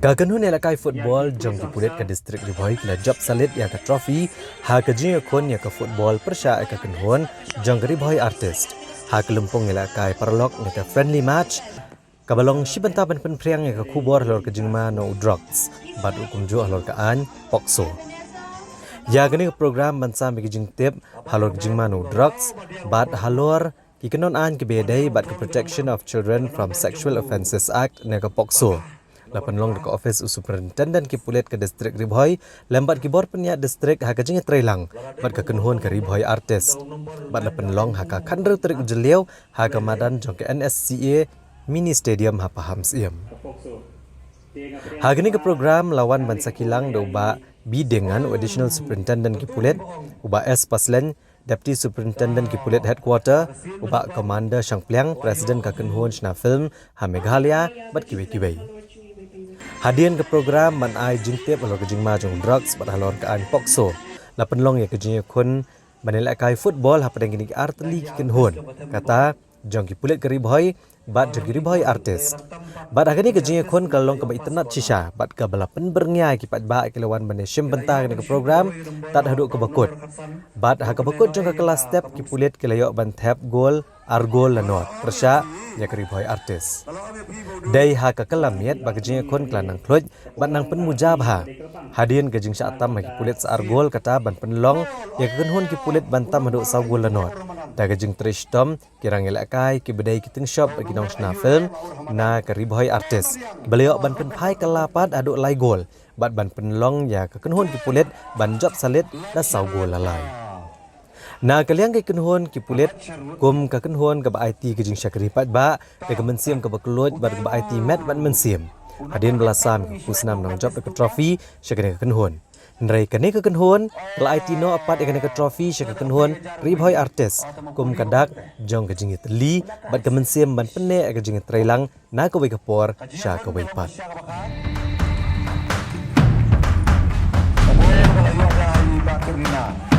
Gaganun elakai football jong dipulit ke distrik Ribhoi kila job salit ya ke trofi ha ke jing kon ya ke football persya ke kenhon jong Ribhoi artist ha ke lumpung elakai parlok ya ke friendly match kabalong shibanta ban priang ya ke kubor lor ke jingma no drugs bad hukum ju lor ke an pokso ya gani ke program bansa me ke jing tip halor ke jingma no drugs bad halor ki kenon an ke bedai bad ke protection of children from sexual offences act ne ke pokso lapan long ke office superintendent ki pulit ke distrik Ribhoi lembat ki bor penya distrik ha ka jing trailang bat ka kenhon ke Ribhoi artist bat lapan long ha ka khandru trik jeliau ha ka madan jong ke NSCA mini stadium ha paham siam ha gini ke program lawan bansa kilang do ba bi dengan additional superintendent ki pulit uba S Paslen Deputy Superintendent ki Pulit Headquarter, uba Commander Shangpliang, Presiden ka kenhon Shna Film, ha Meghalaya, bat kiwe-kiwe. Hadian ke program man ai jingtip alor ke jingma jong drugs bat halor ke an pokso. Lapan long ya ke jing kun banela kai football ha padang kini artli ki kenhon. Kata jong ki Pulit ke Ribhoi bat jong ki Ribhoi artist. Bat agani ke jing kun kalong ke internet shisha bat ke balapan berngiai ki pat ba ke lawan bane shim bentang ke program tat haduk ke bakut. Bat ha ke bakut jong ke kelas step ki Pulit ke layok ban tap gol argol lanot persya ya ke Ribhoi artist. Dai ha ka kalamiat bagi jing kon klanang kloj bat nang penmujab ha hadian ke jing syatam ki Pulit sa argol kata ban penlong ya ke kenhon ki Pulit bantam haduk saw gol lanot da ke jing trishtom kirang elakai ki bedai ki ting shop bagi nong Shna Film na ke Ribhoi artist beliau ban penpai kalapat haduk lai gol bat ban penlong ya ke kenhon ki Pulit ban job salit da saw gol lalai. Na kaliang ke kenhon ki Pulit kum ke kenhon ke ba IT ke jing syakri pat ba de ke mensiam ke bakloj ba ke ba IT mat ban mensiam hadin belasam ke pusnam nang job ke trofi syakri ke kenhon nrai kene ke kenhon ke IT no apat ke trofi syakri ke kenhon Ribhoi artist kum kadak jong ke jing teli ba ke mensiam ban pene ke jing trailang na ke we ke por sya ke we pat Bakirina